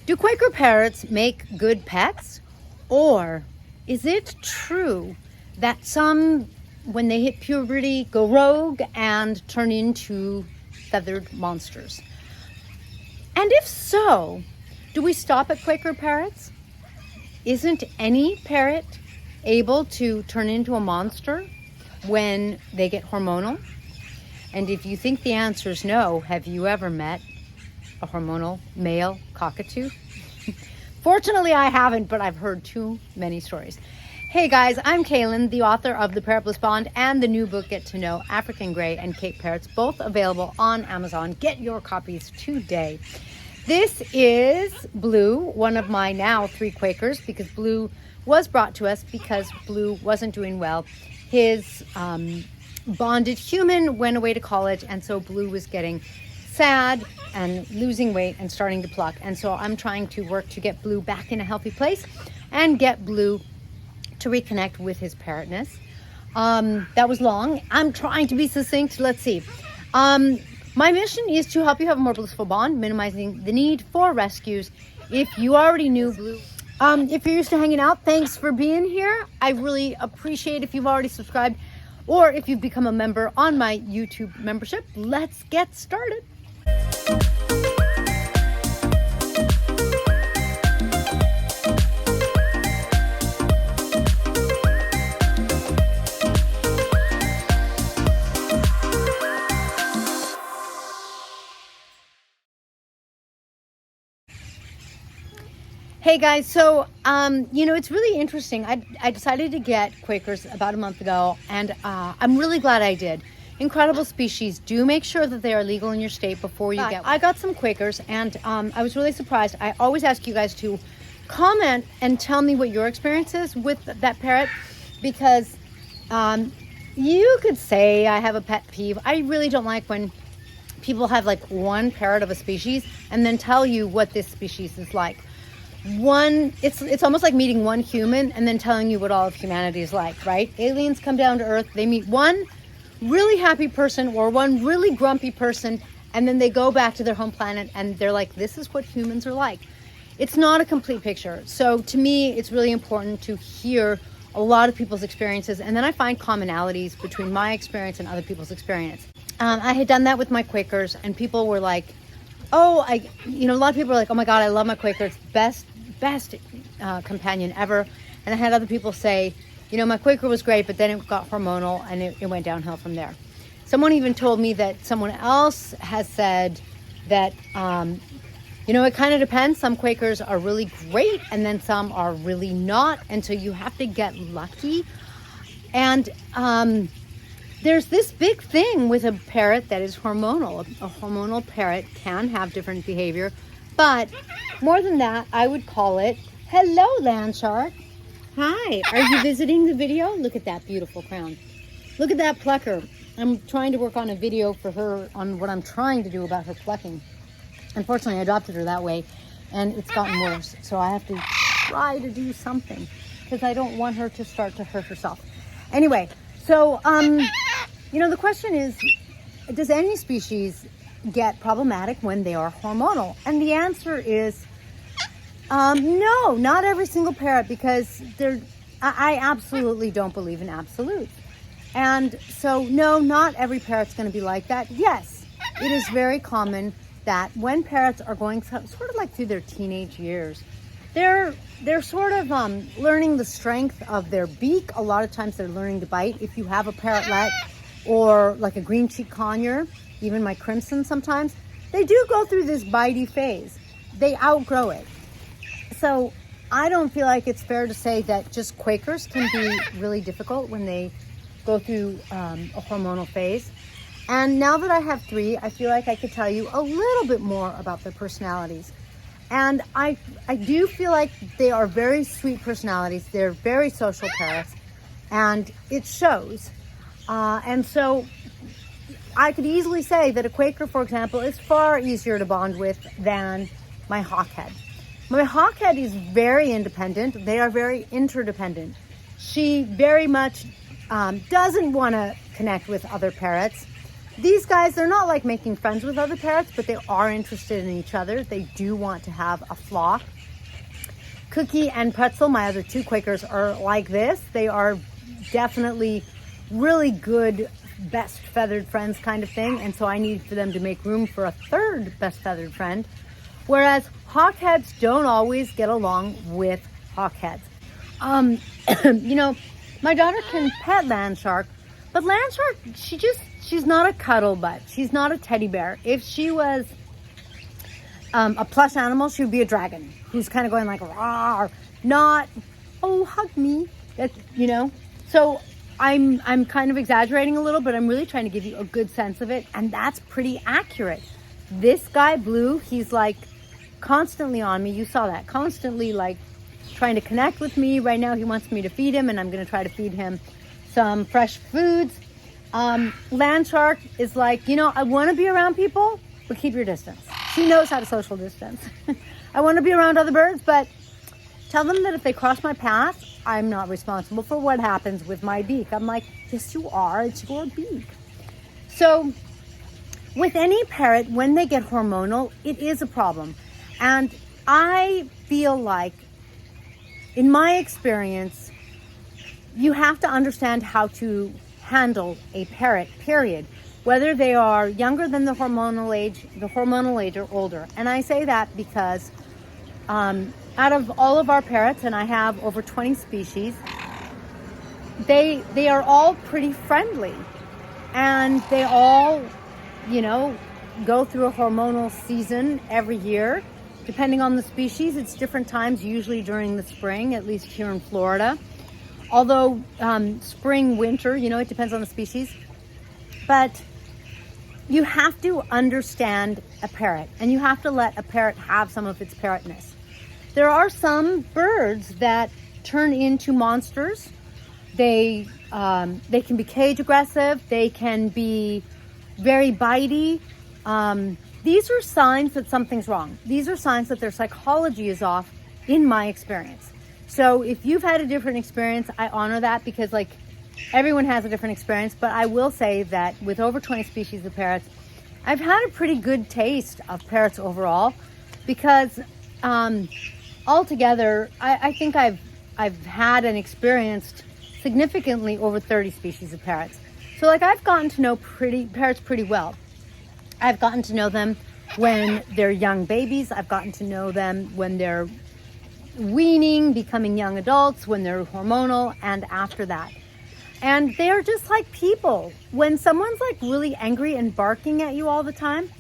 Do Quaker parrots make good pets? Or is it true that some, when they hit puberty, go rogue and turn into feathered monsters? And if so, do we stop at Quaker parrots? Isn't any parrot able to turn into a monster when they get hormonal? And if you think the answer is no, have you ever met a hormonal male cockatoo? Fortunately, I haven't, but I've heard too many stories. Hey guys, I'm Kaylin, the author of The PARROT BLISS Bond and the new book, Get to Know African Grey and Cape Parrots, both available on Amazon. Get your copies today. This is Blue, one of my now 3 Quakers, because Blue was brought to us because Blue wasn't doing well. His bonded human went away to college, and so Blue was getting sad and losing weight and starting to pluck. And so I'm trying to work to get Blue back in a healthy place and get Blue to reconnect with his parrotness. That was long. I'm trying to be succinct. Let's see. My mission is to help you have a more blissful bond, minimizing the need for rescues. If you already knew Blue, if you're used to hanging out, thanks for being here. I really appreciate if you've already subscribed or if you've become a member on my YouTube membership. Let's get started. Hey guys, so it's really interesting. I decided to get Quakers about a month ago, and I'm really glad I did. Incredible species. Do make sure that they are legal in your state before you get one. I got some Quakers, and I was really surprised. I always ask you guys to comment and tell me what your experience is with that parrot, because you could say I have a pet peeve. I really don't like when people have like one parrot of a species and then tell you what this species is like. It's almost like meeting one human and then telling you what all of humanity is like, right? Aliens come down to Earth, they meet one really happy person or one really grumpy person, and then they go back to their home planet and they're like, this is what humans are like. It's not a complete picture. So to me, it's really important to hear a lot of people's experiences, and then I find commonalities between my experience and other people's experience. I had done that with my Quakers, and people were like, oh, a lot of people are like, oh my God, I love my Quaker. It's best companion ever. And I had other people say, my Quaker was great, but then it got hormonal and it went downhill from there. Someone even told me that someone else has said that, it kind of depends. Some Quakers are really great and then some are really not. And so you have to get lucky. And there's this big thing with a parrot that is hormonal. A hormonal parrot can have different behavior, but more than that, I would call it, hello, land shark. Hi, are you visiting the video? Look at that beautiful crown. Look at that plucker. I'm trying to work on a video for her on what I'm trying to do about her plucking. Unfortunately, I adopted her that way and it's gotten worse. So I have to try to do something because I don't want her to start to hurt herself. Anyway, so, the question is, does any species get problematic when they are hormonal? And the answer is, no, not every single parrot, because I absolutely don't believe in absolutes. And so, no, not every parrot's going to be like that. Yes, it is very common that when parrots are going sort of like through their teenage years, they're sort of learning the strength of their beak. A lot of times they're learning to bite. If you have a parrotlet or like a green cheek conure, even my crimson sometimes, they do go through this bitey phase. They outgrow it. So I don't feel like it's fair to say that just Quakers can be really difficult when they go through a hormonal phase. And now that I have 3, I feel like I could tell you a little bit more about their personalities. And I do feel like they are very sweet personalities. They're very social parrots, and it shows. And so I could easily say that a Quaker, for example, is far easier to bond with than my hawkhead. My hawkhead is very independent. They are very interdependent. She very much doesn't want to connect with other parrots. these guys, they're not like making friends with other parrots, but they are interested in each other. They do want to have a flock. Cookie and Pretzel, my other two Quakers, are like this. They are definitely really good best feathered friends kind of thing, and so I need for them to make room for a third best feathered friend. Whereas hawkheads don't always get along with hawkheads. You know, my daughter can pet land shark, but land shark, she's not a cuddle butt. She's not a teddy bear. If she was a plush animal, she would be a dragon who's kind of going like rah, not oh hug me, you know. So I'm kind of exaggerating a little, but I'm really trying to give you a good sense of it, and that's pretty accurate. This guy Blue, he's like constantly on me. You saw that, constantly like trying to connect with me. Right now he wants me to feed him, and I'm going to try to feed him some fresh foods. Land shark is like, you know, I want to be around people, but keep your distance. She knows how to social distance. I want to be around other birds, but tell them that if they cross my path, I'm not responsible for what happens with my beak. I'm like, yes, you are. It's your beak. So with any parrot, when they get hormonal, it is a problem. And I feel like, in my experience, you have to understand how to handle a parrot, period. Whether they are younger than the hormonal age or older. And I say that because out of all of our parrots, and I have over 20 species, they are all pretty friendly, and they all, you know, go through a hormonal season every year. Depending on the species, it's different times, usually during the spring, at least here in Florida. Although spring, winter, you know, it depends on the species. But you have to understand a parrot, and you have to let a parrot have some of its parrotness. There are some birds that turn into monsters. They can be cage aggressive. They can be very bitey. These are signs that something's wrong. These are signs that their psychology is off, in my experience. So if you've had a different experience, I honor that, because like everyone has a different experience. But I will say that with over 20 species of parrots, I've had a pretty good taste of parrots overall, because altogether, I think I've had and experienced significantly over 30 species of parrots. So like I've gotten to know parrots pretty well. I've gotten to know them when they're young babies. I've gotten to know them when they're weaning, becoming young adults, when they're hormonal, and after that. And they're just like people. When someone's like really angry and barking at you all the time,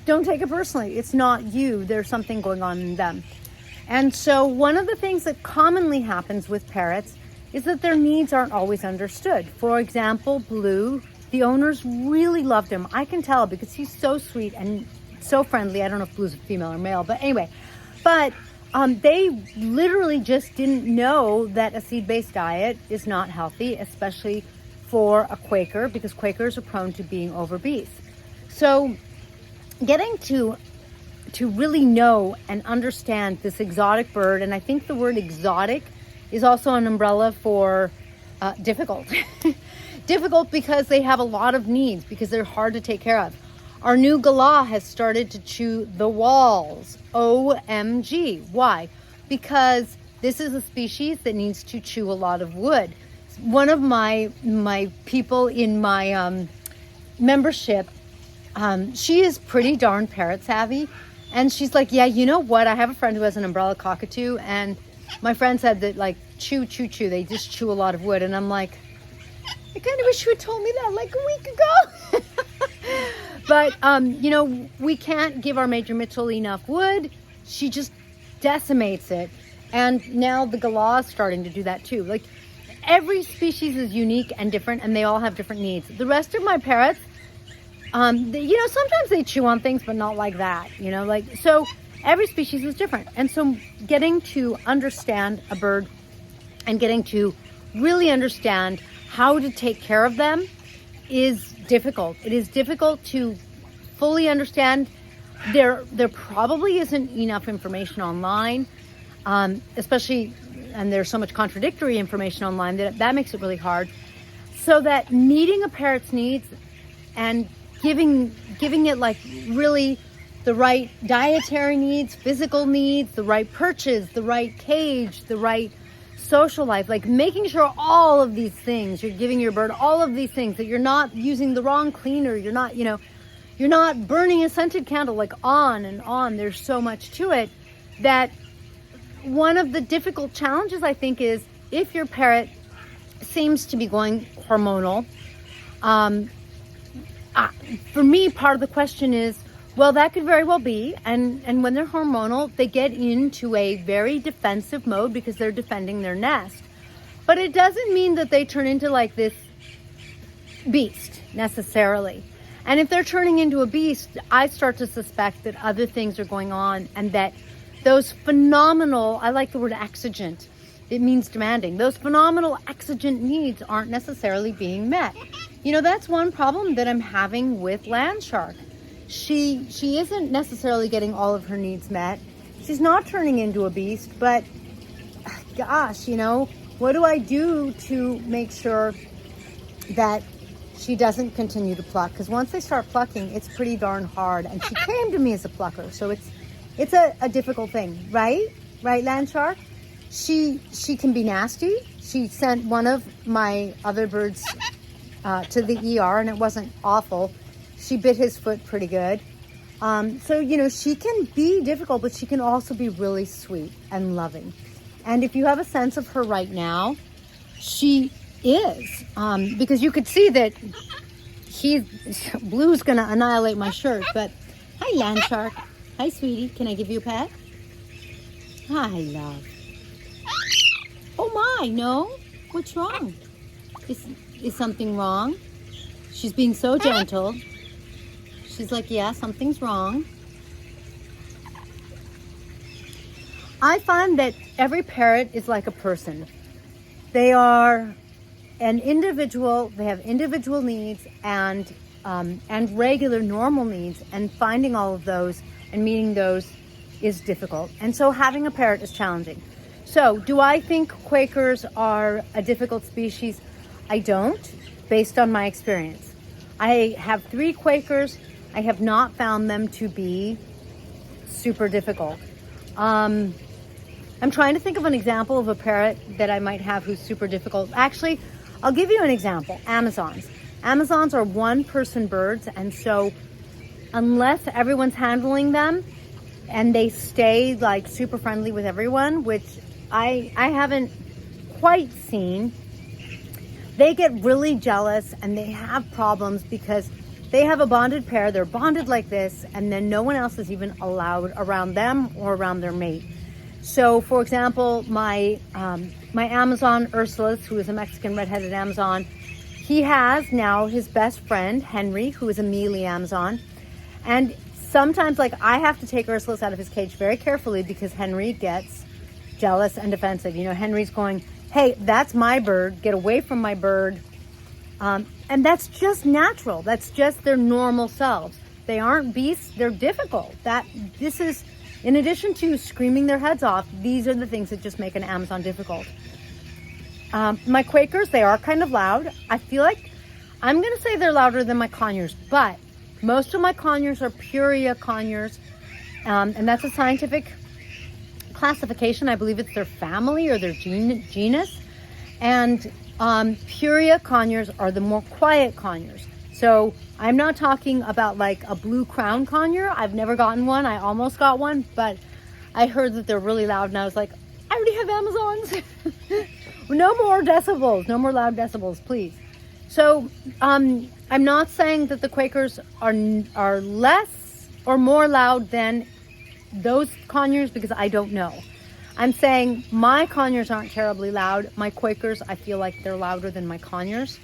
don't take it personally. It's not you. There's something going on in them. And so one of the things that commonly happens with parrots is that their needs aren't always understood. For example, Blue, the owners really loved him. I can tell, because he's so sweet and so friendly. I don't know if Blue's a female or male, but anyway. But they literally just didn't know that a seed-based diet is not healthy, especially for a Quaker, because Quakers are prone to being obese. So getting to really know and understand this exotic bird, and I think the word exotic is also an umbrella for difficult. Difficult because they have a lot of needs, because they're hard to take care of. Our new galah has started to chew the walls. OMG. Why? Because this is a species that needs to chew a lot of wood. One of my people in my membership, she is pretty darn parrot savvy. And she's like, yeah, you know what? I have a friend who has an umbrella cockatoo, and my friend said that like chew. They just chew a lot of wood. And I'm like, I kind of wish you had told me that like a week ago. But, you know, we can't give our Major Mitchell enough wood. She just decimates it. And now the galah is starting to do that too. Like every species is unique and different, and they all have different needs. The rest of my parrots, you know, sometimes they chew on things, but not like that, you know, like, so every species is different. And so getting to understand a bird and getting to really understand how to take care of them is difficult. It is difficult to fully understand. There probably isn't enough information online, especially, and there's so much contradictory information online that makes it really hard. So that meeting a parrot's needs and giving it like really the right dietary needs, physical needs, the right perches, the right cage, the right social life, like making sure all of these things, you're giving your bird all of these things, that you're not using the wrong cleaner, you're not, you're not burning a scented candle, like on and on. There's so much to it that one of the difficult challenges, I think, is if your parrot seems to be going hormonal. For me, part of the question is, well, that could very well be. And when they're hormonal, they get into a very defensive mode because they're defending their nest. But it doesn't mean that they turn into like this beast necessarily. And if they're turning into a beast, I start to suspect that other things are going on, and that those phenomenal, I like the word exigent, it means demanding. Those phenomenal exigent needs aren't necessarily being met. That's one problem that I'm having with land shark. She isn't necessarily getting all of her needs met. She's not turning into a beast, but gosh, what do I do to make sure that she doesn't continue to pluck? Because once they start plucking, it's pretty darn hard. And she came to me as a plucker, so it's a difficult thing, right? Right, land shark? She can be nasty. She sent one of my other birds to the ER, and it wasn't awful. She bit his foot pretty good. So, she can be difficult, but she can also be really sweet and loving. And if you have a sense of her right now, she is. Because you could see that Blue's going to annihilate my shirt. But, hi, land shark. Hi, sweetie. Can I give you a pet? Hi, love. Oh, my, no. What's wrong? Is something wrong? She's being so gentle. She's like, yeah, something's wrong. I find that every parrot is like a person. They are an individual. They have individual needs and regular normal needs, and finding all of those and meeting those is difficult. And so having a parrot is challenging. So do I think Quakers are a difficult species? I don't, based on my experience. I have 3 Quakers. I have not found them to be super difficult. I'm trying to think of an example of a parrot that I might have who's super difficult. Actually, I'll give you an example. Amazons. Amazons are one-person birds, and so unless everyone's handling them and they stay like super friendly with everyone, which I haven't quite seen, they get really jealous and they have problems because they have a bonded pair. They're bonded like this, and then no one else is even allowed around them or around their mate. So, for example, my Amazon Ursulus, who is a Mexican red-headed Amazon, he has now his best friend, Henry, who is a mealy Amazon. And sometimes, I have to take Ursulus out of his cage very carefully because Henry gets jealous and defensive. Henry's going, hey, that's my bird. Get away from my bird. And that's just natural. That's just their normal selves. They aren't beasts. They're difficult. This is, in addition to screaming their heads off, these are the things that just make an Amazon difficult. My Quakers, they are kind of loud. I feel like I'm going to say they're louder than my conures, but most of my conures are Puria conures, and that's a scientific classification. I believe it's their family or their genus. And Puria conures are the more quiet conures. So I'm not talking about like a blue crown conure. I've never gotten one. I almost got one, but I heard that they're really loud, and I was like, I already have Amazons. No more decibels, no more loud decibels, please. So I'm not saying that the Quakers are less or more loud than those conures because I don't know. I'm saying my conures aren't terribly loud. My Quakers, I feel like they're louder than my conures.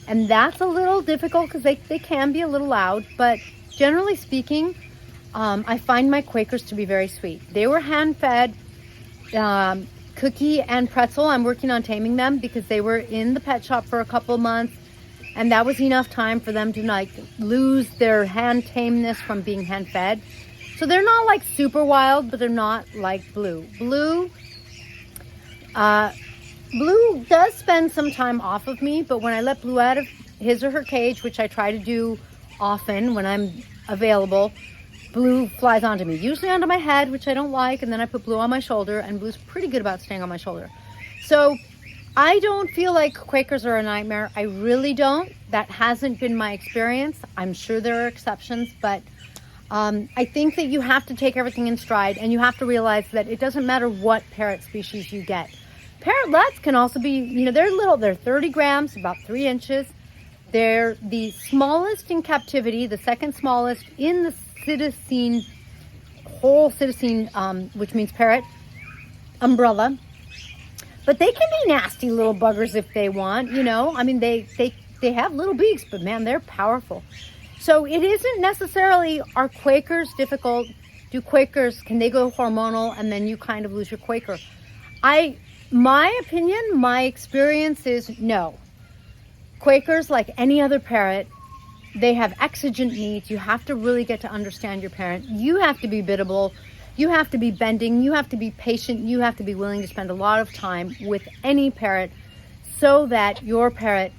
And that's a little difficult because they can be a little loud. But generally speaking, I find my Quakers to be very sweet. They were hand-fed cookie and pretzel. I'm working on taming them because they were in the pet shop for a couple months. And that was enough time for them to lose their hand tameness from being hand-fed. So they're not like super wild, but they're not like Blue. Blue does spend some time off of me, but when I let Blue out his or her cage, which I try to do often when I'm available, Blue flies onto me, usually onto my head, which I don't like, and then I put Blue on my shoulder, and Blue's pretty good about staying on my shoulder. So I don't feel like Quakers are a nightmare. I really don't. That hasn't been my experience. I'm sure there are exceptions, but I think that you have to take everything in stride, and you have to realize that it doesn't matter what parrot species you get. Parrotlets can also be, you know, they're little. They're 30 grams, about 3 inches. They're the smallest in captivity, the second smallest in the whole Psittacine, which means parrot umbrella. But they can be nasty little buggers if they want, you know. I mean, they have little beaks, but man, they're powerful. So it isn't necessarily, are Quakers difficult? Can they go hormonal and then you kind of lose your Quaker? My opinion, my experience is no. Quakers, like any other parrot, they have exigent needs. You have to really get to understand your parrot. You have to be biddable. You have to be bending. You have to be patient. You have to be willing to spend a lot of time with any parrot so that your parrot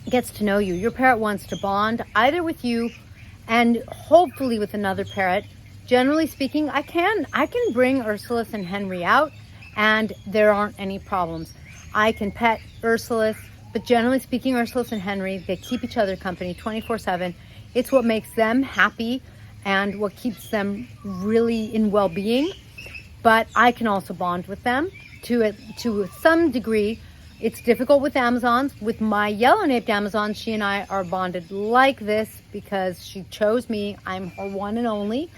gets to know you. Your parrot wants to bond either with you and hopefully with another parrot. Generally speaking, I can bring Ursulus and Henry out and there aren't any problems. I can pet Ursulus, but generally speaking, Ursulus and Henry, they keep each other company 24/7. It's what makes them happy and what keeps them really in well-being. But I can also bond with them to some degree. It's difficult with Amazons. With my yellow-naped Amazon, she and I are bonded like this because she chose me. I'm her one and only,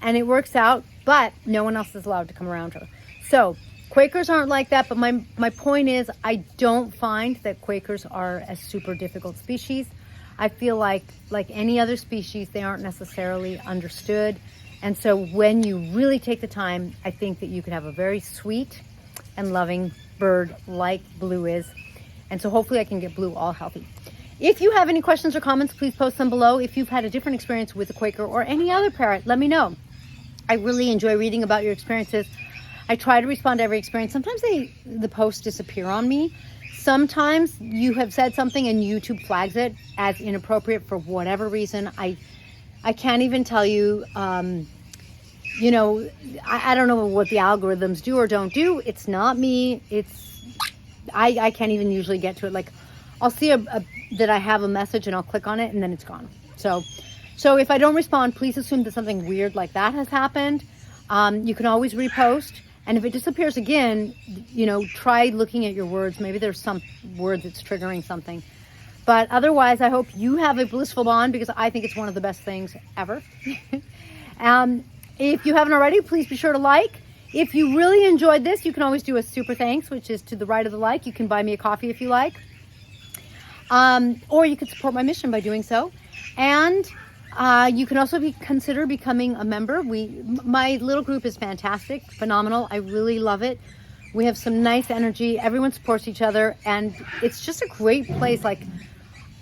and it works out, but no one else is allowed to come around her. So Quakers aren't like that, but my point is I don't find that Quakers are a super difficult species. I feel like any other species, they aren't necessarily understood. And so when you really take the time, I think that you could have a very sweet and loving bird like Blue is. And so hopefully I can get Blue all healthy. If you have any questions or comments, please post them below. If you've had a different experience with a Quaker or any other parrot, let me know. I really enjoy reading about your experiences. I try to respond to every experience. Sometimes the posts disappear on me. Sometimes you have said something and YouTube flags it as inappropriate for whatever reason. I can't even tell you, you know, I don't know what the algorithms do or don't do. It's not me. I can't even usually get to it. Like I'll see that I have a message and I'll click on it and then it's gone. So if I don't respond, please assume that something weird like that has happened. You can always repost. And if it disappears again, you know, try looking at your words. Maybe there's some word that's triggering something. But otherwise, I hope you have a blissful bond because I think it's one of the best things ever. If you haven't already, please be sure to like. If you really enjoyed this, you can always do a super thanks, which is to the right of the like. You can buy me a coffee if you like. Or you could support my mission by doing so. And you can also consider becoming a member. My little group is fantastic, phenomenal. I really love it. We have some nice energy. Everyone supports each other, and it's just a great place. Like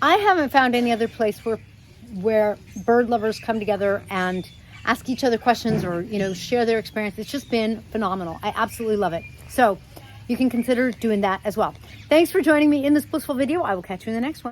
I haven't found any other place where bird lovers come together and ask each other questions or, you know, share their experience. It's just been phenomenal. I absolutely love it. So you can consider doing that as well. Thanks for joining me in this blissful video. I will catch you in the next one.